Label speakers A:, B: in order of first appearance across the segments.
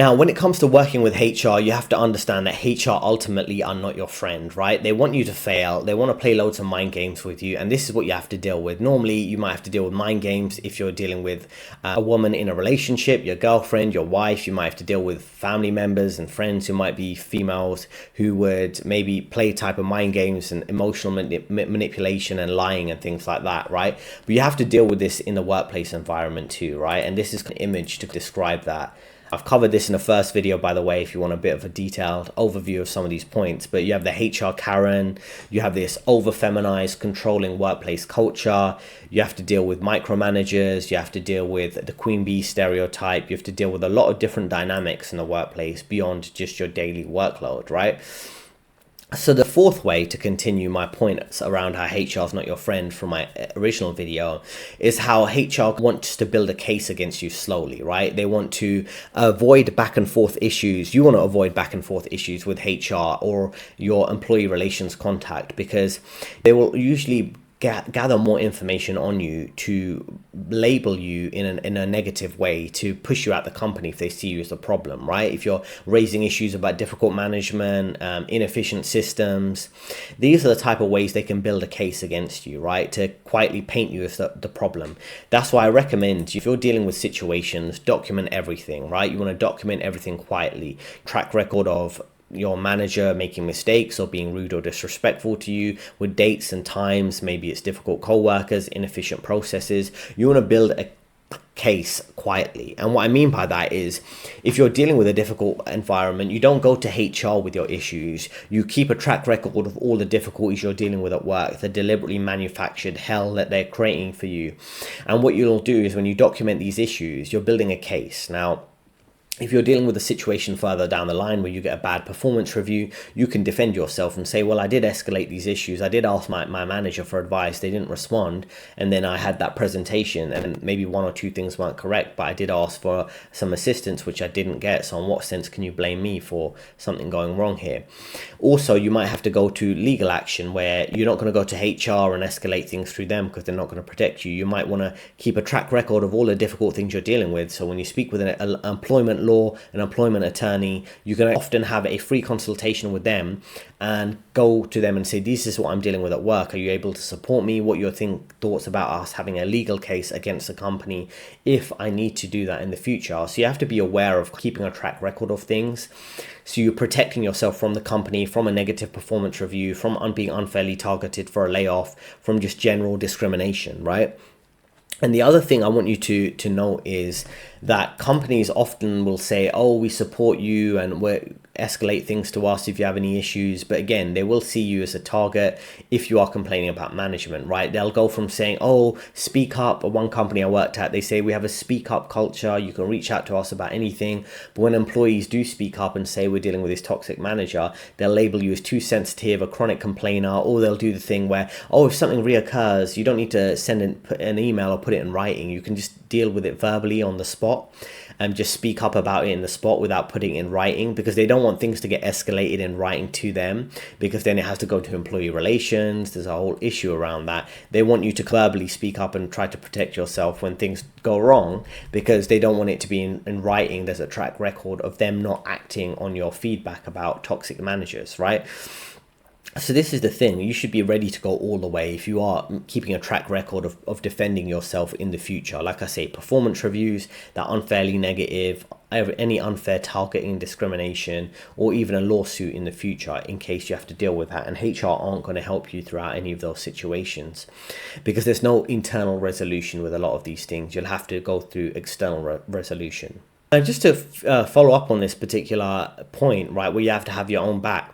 A: Now, when it comes to working with HR, you have to understand that HR ultimately are not your friend, right? They want you to fail. They want to play loads of mind games with you. And this is what you have to deal with. Normally, you might have to deal with mind games if you're dealing with a woman in a relationship, your girlfriend, your wife. You might have to deal with family members and friends who might be females who would maybe play type of mind games and emotional manipulation and lying and things like that, right? But you have to deal with this in the workplace environment too, right? And this is an image to describe that. I've covered this in the first video, by the way, if you want a bit of a detailed overview of some of these points. But you have the HR Karen, you have this over-feminized, controlling workplace culture. You have to deal with micromanagers. You have to deal with the queen bee stereotype. You have to deal with a lot of different dynamics in the workplace beyond just your daily workload, right? So the fourth way to continue my points around how HR is not your friend from my original video is how HR wants to build a case against you slowly, right? They want to avoid back and forth issues. You want to avoid back and forth issues with HR or your employee relations contact, because they will usually gather more information on you to label you in a negative way, to push you out the company if they see you as a problem, right? If you're raising issues about difficult management, inefficient systems, these are the type of ways they can build a case against you, right? To quietly paint you as the problem. That's why I recommend, if you're dealing with situations, document everything, right? You want to document everything quietly. Track record of your manager making mistakes or being rude or disrespectful to you, with dates and times. Maybe it's difficult co-workers, inefficient processes. You want to build a case quietly. And what I mean by that is, if you're dealing with a difficult environment, you don't go to HR with your issues. You keep a track record of all the difficulties you're dealing with at work, the deliberately manufactured hell that they're creating for you. And what you'll do is, when you document these issues, you're building a case. Now, if you're dealing with a situation further down the line where you get a bad performance review, you can defend yourself and say, well, I did escalate these issues. I did ask my manager for advice. They didn't respond. And then I had that presentation and maybe one or two things weren't correct, but I did ask for some assistance, which I didn't get. So in what sense can you blame me for something going wrong here? Also, you might have to go to legal action, where you're not going to go to HR and escalate things through them because they're not going to protect you. You might want to keep a track record of all the difficult things you're dealing with. So when you speak with an employment law, an employment attorney, you can often have a free consultation with them and go to them and say, this is what I'm dealing with at work. Are you able to support me? What your thoughts about us having a legal case against the company if I need to do that in the future? So you have to be aware of keeping a track record of things. So you're protecting yourself from the company, from a negative performance review, from being unfairly targeted for a layoff, from just general discrimination, right? And the other thing I want you to know is that companies often will say, oh, we support you and we escalate things to us if you have any issues. But again, they will see you as a target if you are complaining about management, right? They'll go from saying, oh, speak up. One company I worked at, they say we have a speak up culture. You can reach out to us about anything. But when employees do speak up and say we're dealing with this toxic manager, they'll label you as too sensitive, a chronic complainer, or they'll do the thing where, oh, if something reoccurs, you don't need to send an email or put it in writing. You can just deal with it verbally on the spot and just speak up about it in the spot without putting it in writing, because they don't want things to get escalated in writing to them, because then it has to go to employee relations. There's a whole issue around that. They want you to verbally speak up and try to protect yourself when things go wrong, because they don't want it to be in writing. There's a track record of them not acting on your feedback about toxic managers, right? So this is the thing, you should be ready to go all the way if you are keeping a track record of defending yourself in the future. Like I say, performance reviews that are unfairly negative, any unfair targeting, discrimination, or even a lawsuit in the future in case you have to deal with that. And HR aren't going to help you throughout any of those situations, because there's no internal resolution with a lot of these things. You'll have to go through external resolution. And just to follow up on this particular point, right, where you have to have your own back,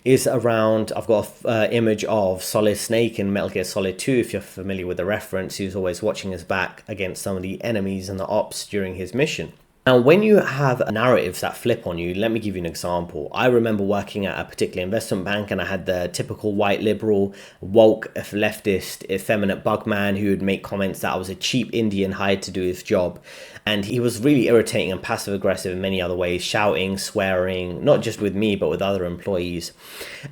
A: is around, I've got an image of Solid Snake in Metal Gear Solid 2, if you're familiar with the reference. He was always watching his back against some of the enemies and the ops during his mission. Now, when you have narratives that flip on you, let me give you an example. I remember working at a particular investment bank, and I had the typical white liberal, woke, leftist, effeminate bugman who would make comments that I was a cheap Indian hired to do his job. And he was really irritating and passive aggressive in many other ways, shouting, swearing, not just with me, but with other employees.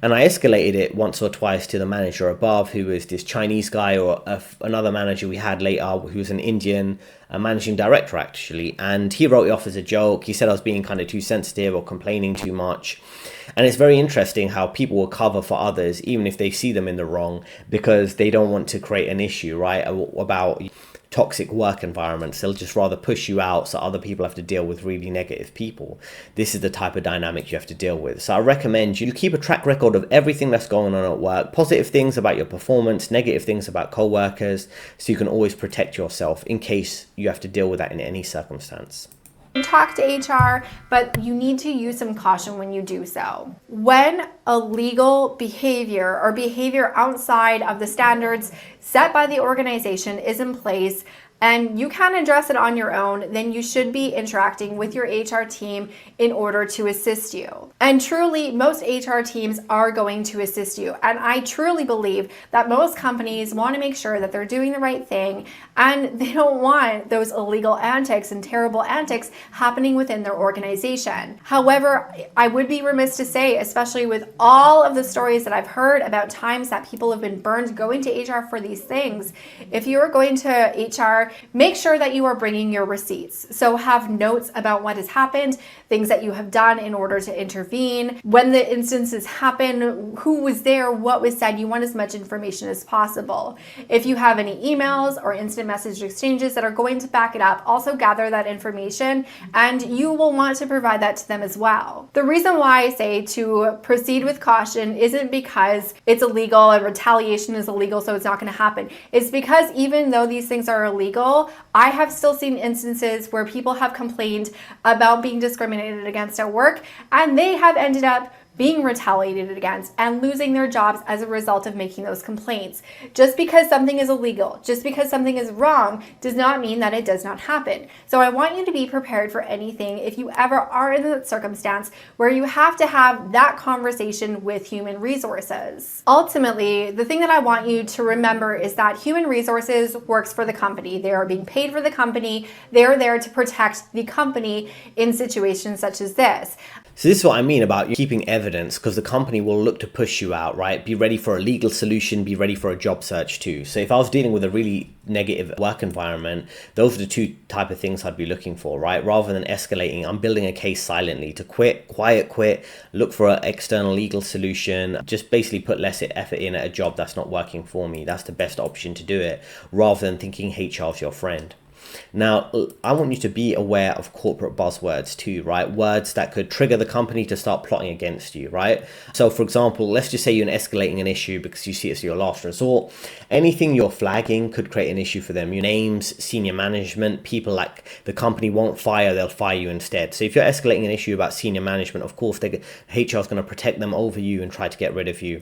A: And I escalated it once or twice to the manager above, who was this Chinese guy, or another manager we had later who was an Indian a managing director actually, and he wrote it off as a joke. He said I was being kind of too sensitive or complaining too much. And it's very interesting how people will cover for others even if they see them in the wrong, because they don't want to create an issue, right, about toxic work environments. They'll just rather push you out so other people have to deal with really negative people. This is the type of dynamic you have to deal with. So I recommend you keep a track record of everything that's going on at work, positive things about your performance, negative things about co-workers, so you can always protect yourself in case you have to deal with that in any circumstance.
B: Talk to HR, but you need to use some caution when you do so. When illegal behavior or behavior outside of the standards set by the organization is in place, and you can address it on your own, then you should be interacting with your HR team in order to assist you. And truly, most HR teams are going to assist you. And I truly believe that most companies want to make sure that they're doing the right thing, and they don't want those illegal antics and terrible antics happening within their organization. However, I would be remiss to say, especially with all of the stories that I've heard about times that people have been burned going to HR for these things, if you are going to HR, make sure that you are bringing your receipts. So have notes about what has happened, things that you have done in order to intervene, when the instances happen, who was there, what was said. You want as much information as possible. If you have any emails or instant message exchanges that are going to back it up, also gather that information, and you will want to provide that to them as well. The reason why I say to proceed with caution isn't because it's illegal and retaliation is illegal, so it's not going to happen. It's because even though these things are illegal, I have still seen instances where people have complained about being discriminated against at work, and they have ended up being retaliated against and losing their jobs as a result of making those complaints. Just because something is illegal, just because something is wrong, does not mean that it does not happen. So I want you to be prepared for anything if you ever are in that circumstance where you have to have that conversation with human resources. Ultimately, the thing that I want you to remember is that human resources works for the company. They are being paid for the company. They are there to protect the company in situations such as this.
A: So this is what I mean about keeping evidence, because the company will look to push you out, right? Be ready for a legal solution, be ready for a job search too. So if I was dealing with a really negative work environment, those are the two type of things I'd be looking for, right? Rather than escalating, I'm building a case silently to quiet quit, look for an external legal solution, just basically put less effort in at a job that's not working for me. That's the best option to do it, rather than thinking HR is your friend. Now, I want you to be aware of corporate buzzwords too, right? Words that could trigger the company to start plotting against you, right? So for example, let's just say you're escalating an issue because you see it's your last resort. Anything you're flagging could create an issue for them. Your names, senior management, people like the company won't fire, they'll fire you instead. So if you're escalating an issue about senior management, of course, HR is going to protect them over you and try to get rid of you.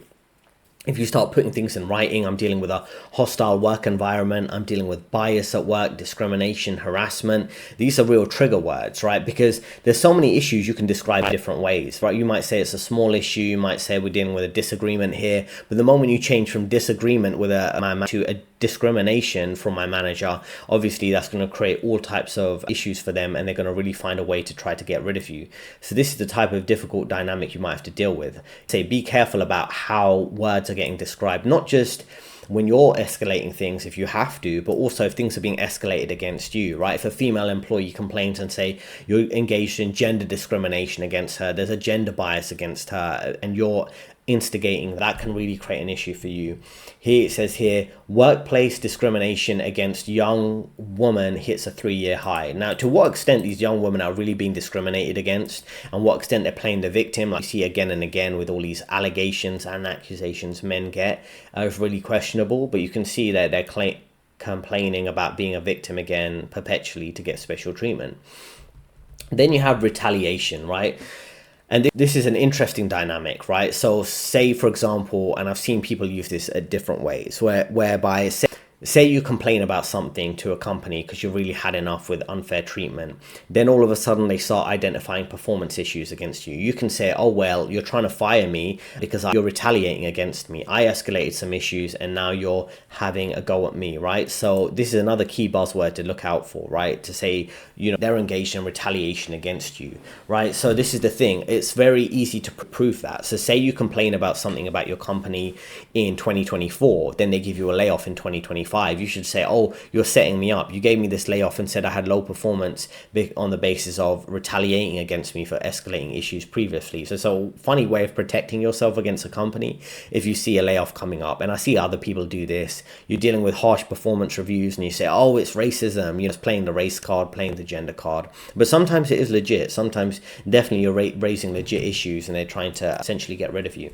A: If you start putting things in writing, I'm dealing with a hostile work environment, I'm dealing with bias at work, discrimination, harassment. These are real trigger words, right? Because there's so many issues you can describe different ways, right? You might say it's a small issue, you might say we're dealing with a disagreement here, but the moment you change from disagreement with to a discrimination from my manager, obviously that's going to create all types of issues for them, and they're going to really find a way to try to get rid of you. So this is the type of difficult dynamic you might have to deal with. Say, be careful about how words are getting described, not just when you're escalating things if you have to, but also if things are being escalated against you, right? If a female employee complains and say you're engaged in gender discrimination against her, there's a gender bias against her, and you're instigating, that can really create an issue for you. Here it says here, workplace discrimination against young women hits a 3-year high. Now, to what extent these young women are really being discriminated against, and what extent they're playing the victim, like you see again and again with all these allegations and accusations men get, is really questionable. But you can see that they're complaining about being a victim again perpetually to get special treatment. Then you have retaliation, right? And this is an interesting dynamic, right? So say, for example, and I've seen people use this at different ways, whereby say you complain about something to a company because you really had enough with unfair treatment. Then all of a sudden they start identifying performance issues against you. You can say, oh, well, you're trying to fire me because you're retaliating against me. I escalated some issues and now you're having a go at me, right? So this is another key buzzword to look out for, right? To say, they're engaged in retaliation against you, right? So this is the thing. It's very easy to prove that. So say you complain about something about your company in 2024, then they give you a layoff in 2025. 25. You should say, oh, you're setting me up. You gave me this layoff and said I had low performance on the basis of retaliating against me for escalating issues previously. So funny way of protecting yourself against a company if you see a layoff coming up. And I see other people do this. You're dealing with harsh performance reviews and you say, oh, it's racism. You're just playing the race card, playing the gender card. But sometimes it is legit. Sometimes definitely you're raising legit issues and they're trying to essentially get rid of you.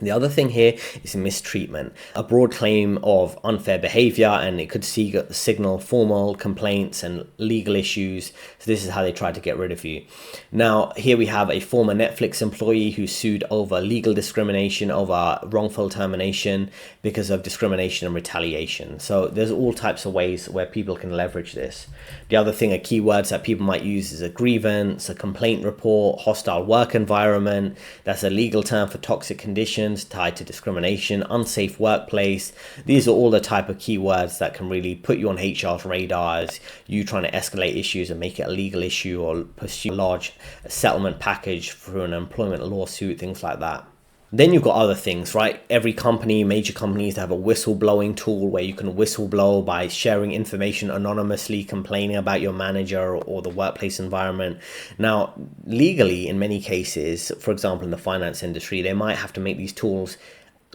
A: The other thing here is mistreatment, a broad claim of unfair behavior, and it could signal formal complaints and legal issues. So this is how they try to get rid of you. Now, here we have a former Netflix employee who sued over legal discrimination, over wrongful termination because of discrimination and retaliation. So there's all types of ways where people can leverage this. The other thing, keywords that people might use is a grievance, a complaint report, hostile work environment. That's a legal term for toxic conditions tied to discrimination, unsafe workplace. These are all the type of keywords that can really put you on HR's radar as you trying to escalate issues and make it a legal issue or pursue a large settlement package through an employment lawsuit, things like that. Then you've got other things, right? Every company, major companies have a whistleblowing tool where you can whistleblow by sharing information anonymously, complaining about your manager or the workplace environment. Now, legally, in many cases, for example, in the finance industry, they might have to make these tools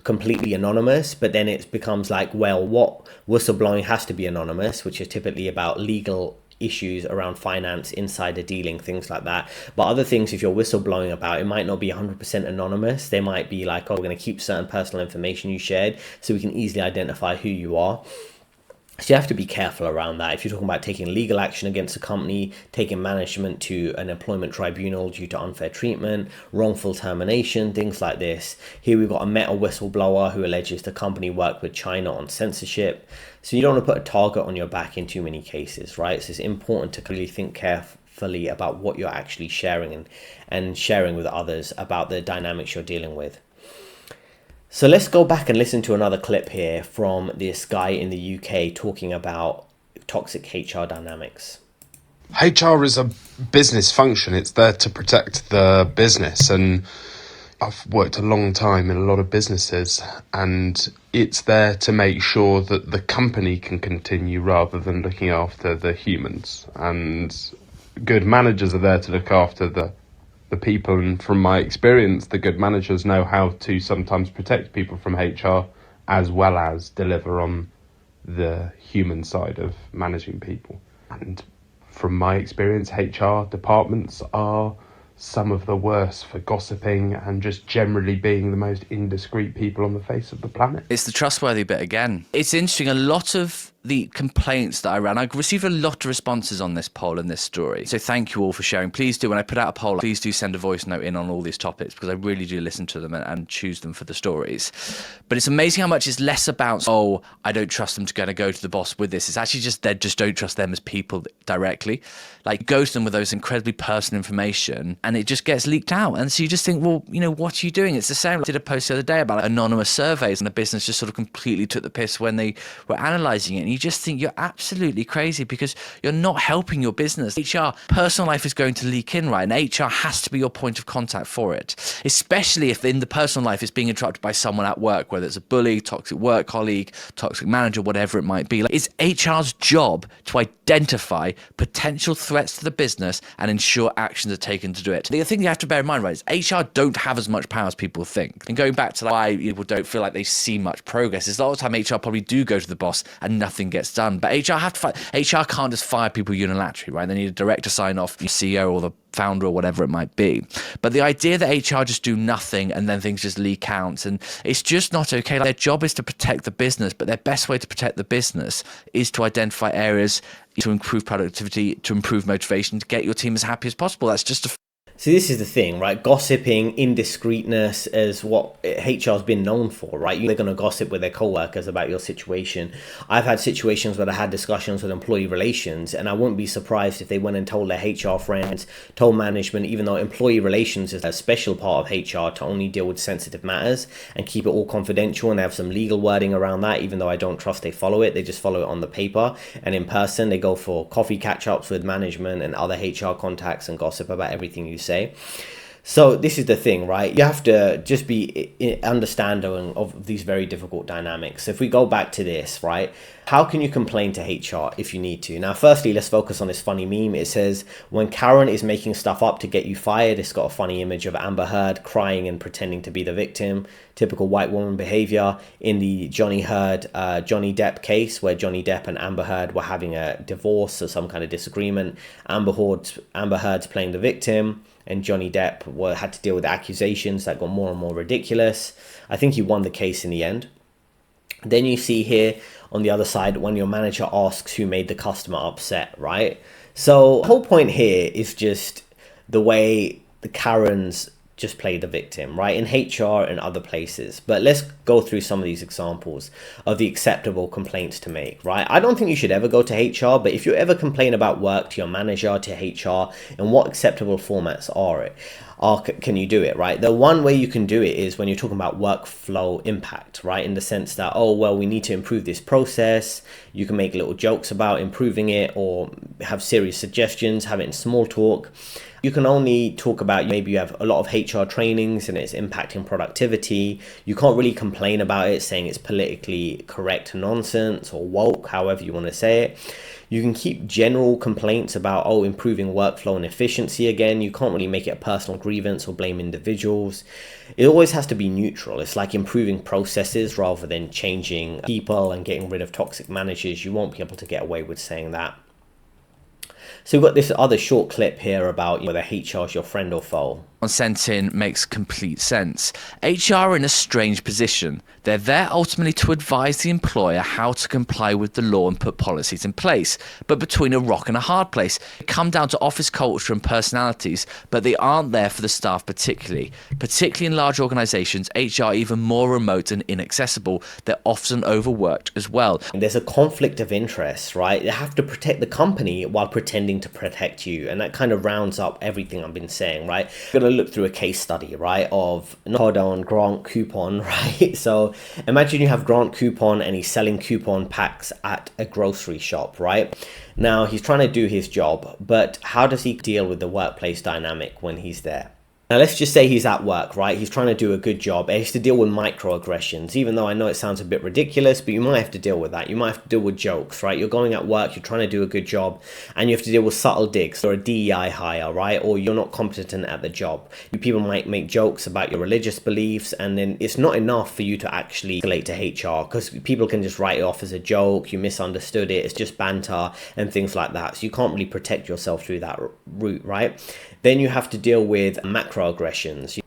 A: completely anonymous, but then it becomes like, well, what whistleblowing has to be anonymous, which is typically about legal issues around finance, insider dealing, things like that. But other things, if you're whistleblowing about, it might not be 100% anonymous. They might be like, oh, we're going to keep certain personal information you shared so we can easily identify who you are. So you have to be careful around that. If you're talking about taking legal action against a company, taking management to an employment tribunal due to unfair treatment, wrongful termination, things like this. Here we've got a Meta whistleblower who alleges the company worked with China on censorship. So you don't want to put a target on your back in too many cases, right? So it's important to really think carefully about what you're actually sharing and sharing with others about the dynamics you're dealing with. So let's go back and listen to another clip here from this guy in the UK talking about toxic HR dynamics.
C: HR is a business function. It's there to protect the business. And I've worked a long time in a lot of businesses, and it's there to make sure that the company can continue rather than looking after the humans. And good managers are there to look after the people, and from my experience, the good managers know how to sometimes protect people from HR as well as deliver on the human side of managing people. And from my experience, HR departments are some of the worst for gossiping and just generally being the most indiscreet people on the face of the planet.
D: It's the trustworthy bit again. It's interesting, a lot of the complaints that I ran, I received a lot of responses on this poll and this story. So thank you all for sharing. Please do, when I put out a poll, please do send a voice note in on all these topics, because I really do listen to them and choose them for the stories. But it's amazing how much it's less about, oh, I don't trust them to go to the boss with this. It's actually just, they just don't trust them as people directly. Like, go to them with those incredibly personal information and it just gets leaked out. And so you just think, well, you know, what are you doing? It's the same. I did a post the other day about anonymous surveys, and the business just sort of completely took the piss when they were analysing it. And you just think you're absolutely crazy, because you're not helping your business. HR, personal life is going to leak in, right? And HR has to be your point of contact for it, especially if in the personal life it's being interrupted by someone at work, whether it's a bully, toxic work colleague, toxic manager, whatever it might be. Like, it's HR's job to identify potential threats to the business and ensure actions are taken to do it. The thing you have to bear in mind, right, is HR don't have as much power as people think. And going back to why people don't feel like they see much progress, is a lot of the time HR probably do go to the boss and nothing gets done. But HR have to fight. HR can't just fire people unilaterally, right? They need a director sign off, the CEO or the founder or whatever it might be. But the idea that HR just do nothing and then things just leak out, and it's just not okay. Like, their job is to protect the business, but their best way to protect the business is to identify areas to improve productivity, to improve motivation, to get your team as happy as possible. That's just a
A: So this is the thing, right? Gossiping, indiscreetness is what HR's been known for, right? They're going to gossip with their coworkers about your situation. I've had situations where I had discussions with employee relations, and I wouldn't be surprised if they went and told their HR friends, told management, even though employee relations is a special part of HR to only deal with sensitive matters and keep it all confidential, and they have some legal wording around that, even though I don't trust they follow it. They just follow it on the paper, and in person they go for coffee catch-ups with management and other HR contacts and gossip about everything you say. So this is the thing, right? You have to just be understanding of these very difficult dynamics. If we go back to this, right? How can you complain to HR if you need to? Now, firstly, let's focus on this funny meme. It says, when Karen is making stuff up to get you fired, it's got a funny image of Amber Heard crying and pretending to be the victim. Typical white woman behavior in the Johnny Depp case, where Johnny Depp and Amber Heard were having a divorce or some kind of disagreement. Amber Heard's playing the victim, and Johnny Depp had to deal with accusations that got more and more ridiculous. I think he won the case in the end. Then you see here on the other side, when your manager asks who made the customer upset, right? So the whole point here is just the way the Karens just play the victim, right? In HR and other places. But let's go through some of these examples of the acceptable complaints to make, right? I don't think you should ever go to HR, but if you ever complain about work to your manager, to HR, and what acceptable formats can you do it, right? The one way you can do it is when you're talking about workflow impact, right? In the sense that, oh, well, we need to improve this process. You can make little jokes about improving it or have serious suggestions, have it in small talk. You can only talk about, maybe you have a lot of HR trainings and it's impacting productivity. You can't really complain about it, saying it's politically correct nonsense or woke, however you want to say it. You can keep general complaints about, oh, improving workflow and efficiency. Again, you can't really make it a personal grievance or blame individuals. It always has to be neutral. It's like improving processes rather than changing people and getting rid of toxic managers. You won't be able to get away with saying that. So we've got this other short clip here about whether HR is your friend or foe.
D: Sent in makes complete sense. HR are in a strange position. They're there ultimately to advise the employer how to comply with the law and put policies in place, but between a rock and a hard place. They come down to office culture and personalities, but they aren't there for the staff particularly. Particularly in large organisations, HR are even more remote and inaccessible. They're often overworked as well.
A: And there's a conflict of interest, right? They have to protect the company while pretending to protect you, and that kind of rounds up everything I've been saying, right? We're gonna look through a case study, right, of Grant Coupon, right? So imagine you have Grant Coupon and he's selling coupon packs at a grocery shop, right? Now he's trying to do his job, but how does he deal with the workplace dynamic when he's there? Now, let's just say he's at work, right? He's trying to do a good job. He has to deal with microaggressions, even though I know it sounds a bit ridiculous, but you might have to deal with that. You might have to deal with jokes, right? You're going at work, you're trying to do a good job, and you have to deal with subtle digs or a DEI hire, right? Or you're not competent at the job. People might make jokes about your religious beliefs, and then it's not enough for you to actually escalate to HR, because people can just write it off as a joke, you misunderstood it, it's just banter and things like that. So you can't really protect yourself through that route, right? Then you have to deal with macroaggressions,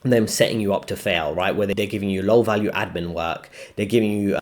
A: them setting you up to fail, right? Where they're giving you low value admin work. They're giving you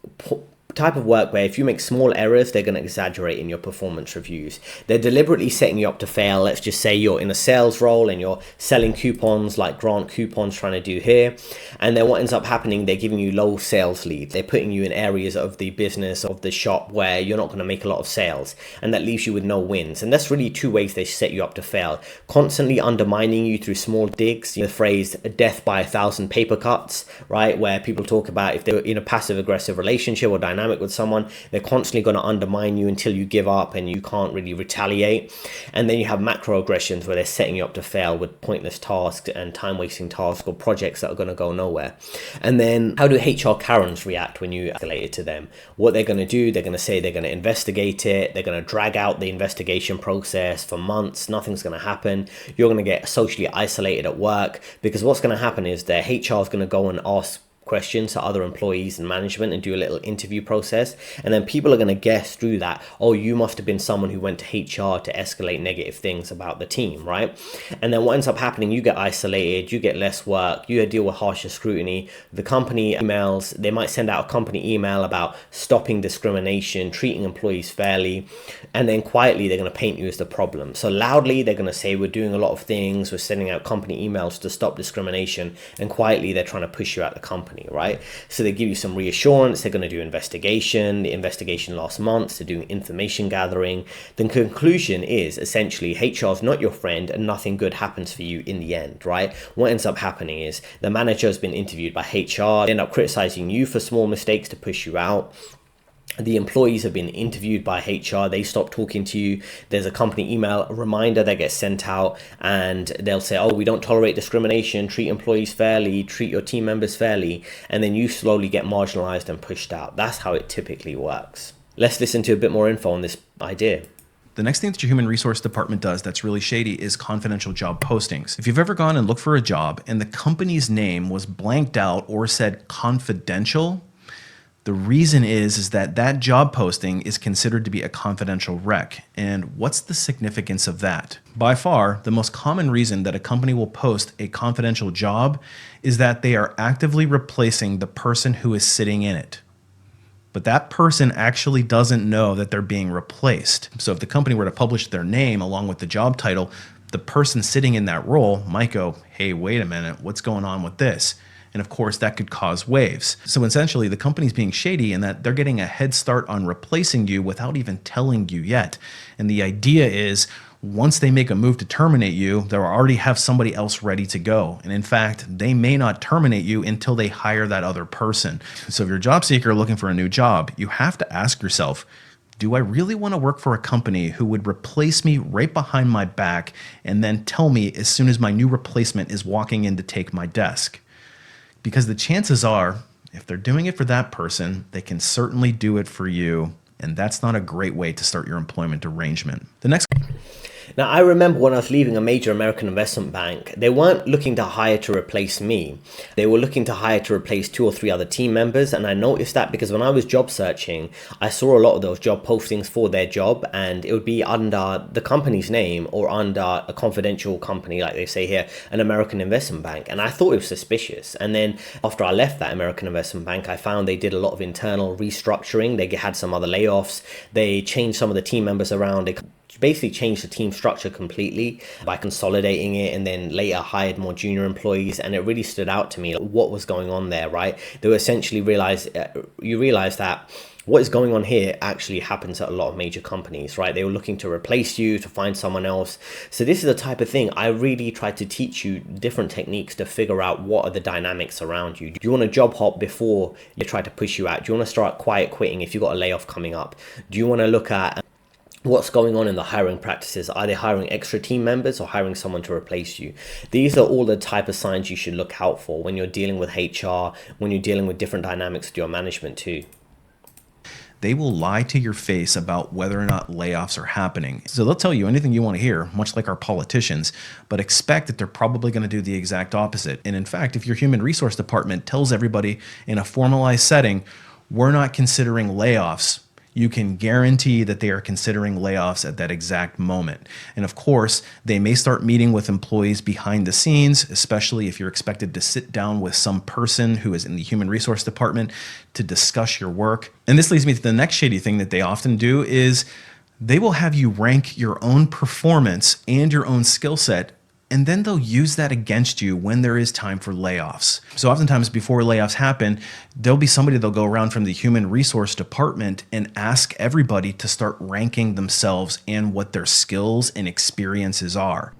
A: type of work where if you make small errors, they're going to exaggerate in your performance reviews. They're deliberately setting you up to fail. Let's just say you're in a sales role and you're selling coupons like Grant Coupon's trying to do here. And then what ends up happening, they're giving you low sales leads. They're putting you in areas of the business, of the shop, where you're not going to make a lot of sales. And that leaves you with no wins. And that's really two ways they set you up to fail. Constantly undermining you through small digs. The phrase death by 1,000 paper cuts, right? Where people talk about if they're in a passive aggressive relationship or dynamic with someone, they're constantly going to undermine you until you give up and you can't really retaliate. And then you have macroaggressions where they're setting you up to fail with pointless tasks and time-wasting tasks or projects that are going to go nowhere. And then how do HR Karens react when you escalate it to them? What they're going to do, they're going to say they're going to investigate it. They're going to drag out the investigation process for months. Nothing's going to happen. You're going to get socially isolated at work, because what's going to happen is their HR is going to go and ask questions to other employees and management and do a little interview process, and then people are going to guess through that, oh, you must have been someone who went to HR to escalate negative things about the team, right? And then what ends up happening, you get isolated, you get less work, you deal with harsher scrutiny. The company emails, they might send out a company email about stopping discrimination, treating employees fairly, and then quietly they're going to paint you as the problem. So loudly they're going to say we're doing a lot of things, we're sending out company emails to stop discrimination, and quietly they're trying to push you out the company, right? So they give you some reassurance, they're going to do investigation. The investigation lasts months, they're doing information gathering. The conclusion is essentially HR is not your friend and nothing good happens for you in the end, right? What ends up happening is the manager has been interviewed by HR, they end up criticizing you for small mistakes to push you out. the employees have been interviewed by HR, they stop talking to you, there's a company email reminder that gets sent out, and they'll say, oh, we don't tolerate discrimination, treat employees fairly, treat your team members fairly, and then you slowly get marginalized and pushed out. That's how it typically works. Let's listen to a bit more info on this idea.
E: The next thing that your human resource department does that's really shady is confidential job postings. If you've ever gone and looked for a job and the company's name was blanked out or said confidential, the reason is that that job posting is considered to be a confidential rec. And what's the significance of that? By far, the most common reason that a company will post a confidential job is that they are actively replacing the person who is sitting in it. But that person actually doesn't know that they're being replaced. So if the company were to publish their name along with the job title, the person sitting in that role might go, hey, wait a minute, what's going on with this? And of course, that could cause waves. So essentially, the company's being shady in that they're getting a head start on replacing you without even telling you yet. And the idea is, once they make a move to terminate you, they'll already have somebody else ready to go. And in fact, they may not terminate you until they hire that other person. So if you're a job seeker looking for a new job, you have to ask yourself, do I really want to work for a company who would replace me right behind my back and then tell me as soon as my new replacement is walking in to take my desk? Because the chances are, if they're doing it for that person, they can certainly do it for you. And that's not a great way to start your employment arrangement. The next.
A: Now, I remember when I was leaving a major American investment bank, they weren't looking to hire to replace me. They were looking to hire to replace 2 or 3 other team members. And I noticed that because when I was job searching, I saw a lot of those job postings for their job, and it would be under the company's name or under a confidential company, like they say here, an American investment bank. And I thought it was suspicious. And then after I left that American investment bank, I found they did a lot of internal restructuring. They had some other layoffs. They changed some of the team members around. They basically changed the team structure completely by consolidating it, and then later hired more junior employees. And it really stood out to me what was going on there, right? They were essentially realize that what is going on here actually happens at a lot of major companies, right? They were looking to replace you, to find someone else. So this is the type of thing I really try to teach you different techniques to figure out what are the dynamics around you. Do you want to job hop before they try to push you out? Do you want to start quiet quitting if you've got a layoff coming up? Do you want to look at what's going on in the hiring practices? Are they hiring extra team members or hiring someone to replace you? These are all the type of signs you should look out for when you're dealing with HR, when you're dealing with different dynamics with your management too.
E: They will lie to your face about whether or not layoffs are happening. So they'll tell you anything you want to hear, much like our politicians, but expect that they're probably going to do the exact opposite. And in fact, if your human resource department tells everybody in a formalized setting, we're not considering layoffs, you can guarantee that they are considering layoffs at that exact moment. And of course, they may start meeting with employees behind the scenes, especially if you're expected to sit down with some person who is in the human resource department to discuss your work. And this leads me to the next shady thing that they often do is they will have you rank your own performance and your own skill set, and then they'll use that against you when there is time for layoffs. So oftentimes before layoffs happen, there'll be somebody that'll go around from the human resource department and ask everybody to start ranking themselves and what their skills and experiences are.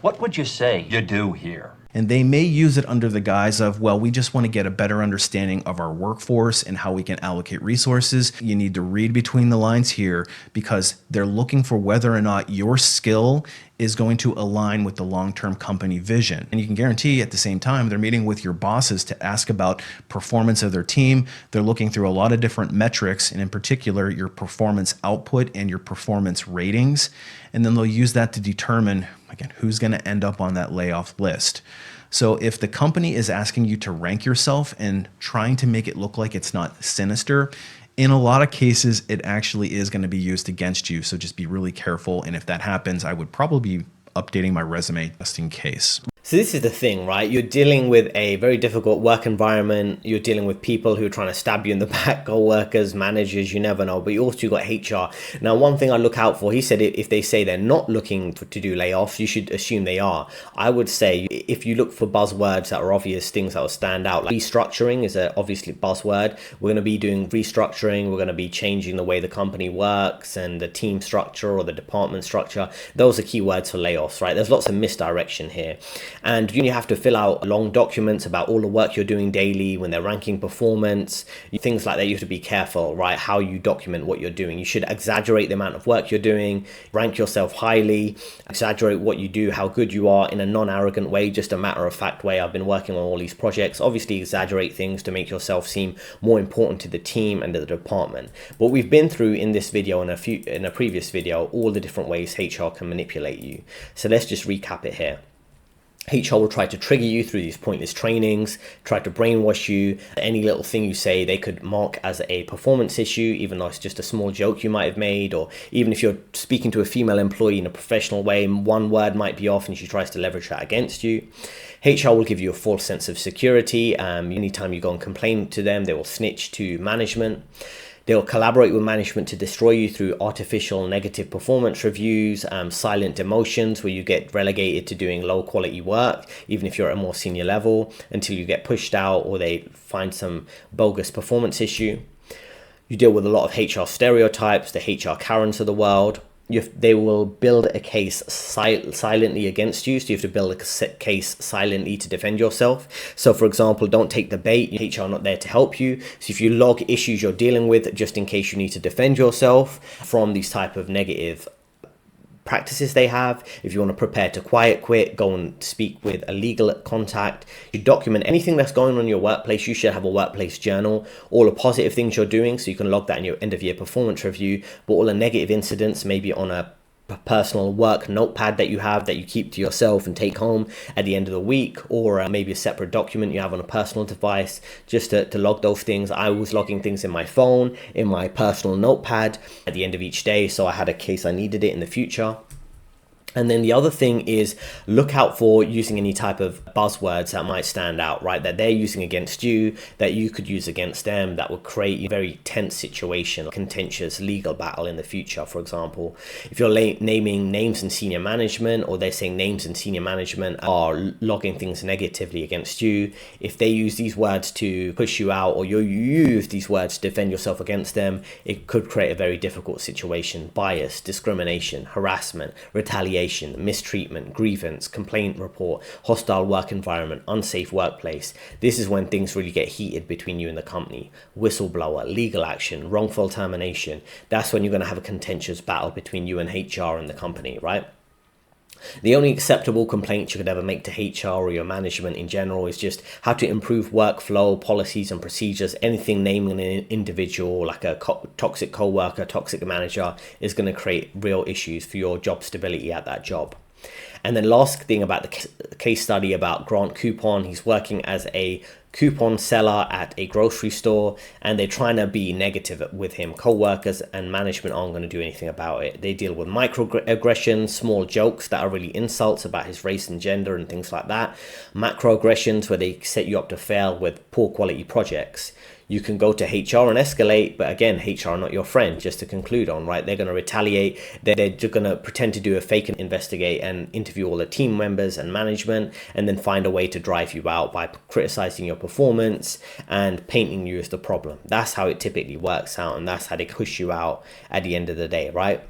F: What would you say you do here?
E: And they may use it under the guise of, well, we just want to get a better understanding of our workforce and how we can allocate resources. You need to read between the lines here because they're looking for whether or not your skill is going to align with the long-term company vision. And you can guarantee at the same time, they're meeting with your bosses to ask about performance of their team. They're looking through a lot of different metrics, and in particular, your performance output and your performance ratings. And then they'll use that to determine, again, who's going to end up on that layoff list. So if the company is asking you to rank yourself and trying to make it look like it's not sinister, in a lot of cases, it actually is going to be used against you. So just be really careful. And if that happens, I would probably be updating my resume just in case.
A: So this is the thing, right? You're dealing with a very difficult work environment. You're dealing with people who are trying to stab you in the back, co-workers, managers, you never know. But you also got HR. Now, one thing I look out for, he said if they say they're not looking to do layoffs, you should assume they are. I would say if you look for buzzwords that are obvious, things that will stand out, like restructuring is a obviously buzzword. We're going to be doing restructuring. We're going to be changing the way the company works and the team structure or the department structure. Those are keywords for layoffs, right? There's lots of misdirection here. And you have to fill out long documents about all the work you're doing daily when they're ranking performance, things like that. You have to be careful, right? How you document what you're doing. You should exaggerate the amount of work you're doing, rank yourself highly, exaggerate what you do, how good you are in a non-arrogant way, just a matter of fact way. I've been working on all these projects. Obviously exaggerate things to make yourself seem more important to the team and to the department. But we've been through in this video and in a previous video all the different ways HR can manipulate you. So let's just recap it here. HR will try to trigger you through these pointless trainings, try to brainwash you. Any little thing you say, they could mark as a performance issue, even though it's just a small joke you might have made. Or even if you're speaking to a female employee in a professional way, one word might be off and she tries to leverage that against you. HR will give you a false sense of security. Anytime you go and complain to them, they will snitch to management. They'll collaborate with management to destroy you through artificial negative performance reviews, silent demotions where you get relegated to doing low quality work, even if you're at a more senior level, until you get pushed out or they find some bogus performance issue. You deal with a lot of HR stereotypes, the HR Karens of the world. They will build a case silently against you, so you have to build a case silently to defend yourself. So for example, don't take the bait. HR are not there to help you. So if you log issues you're dealing with just in case you need to defend yourself from these type of negative practices they have. If you want to prepare to quiet quit, go and speak with a legal contact. You document anything that's going on in your workplace. You should have a workplace journal, all the positive things you're doing, so you can log that in your end of year performance review. But all the negative incidents, maybe on a personal work notepad that you have that you keep to yourself and take home at the end of the week, or maybe a separate document you have on a personal device just to log those things. I was logging things in my phone, in my personal notepad at the end of each day, so I had a case I needed it in the future. And then the other thing is look out for using any type of buzzwords that might stand out, right? That they're using against you, that you could use against them, that would create a very tense situation, a contentious legal battle in the future. For example, if you're naming names in senior management, or they're saying names in senior management are logging things negatively against you, if they use these words to push you out, or you use these words to defend yourself against them, it could create a very difficult situation. Bias, discrimination, harassment, retaliation, mistreatment, grievance, complaint report, hostile work environment, unsafe workplace. This is when things really get heated between you and the company. Whistleblower, legal action, wrongful termination. That's when you're going to have a contentious battle between you and HR and the company, right? The only acceptable complaints you could ever make to HR or your management in general is just how to improve workflow, policies and procedures. Anything naming an individual like a toxic coworker, toxic manager is going to create real issues for your job stability at that job. And then last thing about the case study about Grant Coupon, he's working as a coupon seller at a grocery store, and they're trying to be negative with him. Co-workers and management aren't going to do anything about it. They deal with microaggressions, small jokes that are really insults about his race and gender and things like that. Macroaggressions where they set you up to fail with poor quality projects. You can go to HR and escalate, but again, HR are not your friend, just to conclude on, right? They're going to retaliate. They're just going to pretend to do a fake investigate and interview all the team members and management, and then find a way to drive you out by criticizing your performance and painting you as the problem. That's how it typically works out, and that's how they push you out at the end of the day, right?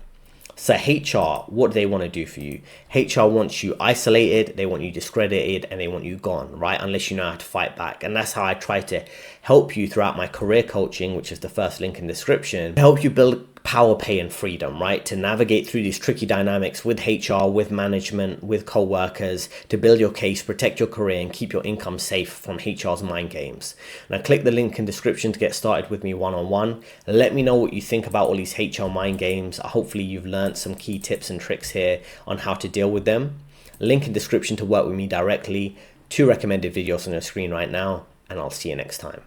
A: So HR, what do they want to do for you? HR wants you isolated, they want you discredited, and they want you gone, right? Unless you know how to fight back. And that's how I try to help you throughout my career coaching, which is the first link in the description, help you build power, pay, and freedom, right? To navigate through these tricky dynamics with HR, with management, with co-workers, to build your case, protect your career, and keep your income safe from HR's mind games. Now click the link in the description to get started with me one-on-one. Let me know what you think about all these HR mind games. Hopefully you've learned some key tips and tricks here on how to deal with them. Link in description to work with me directly. 2 recommended videos on your screen right now, and I'll see you next time.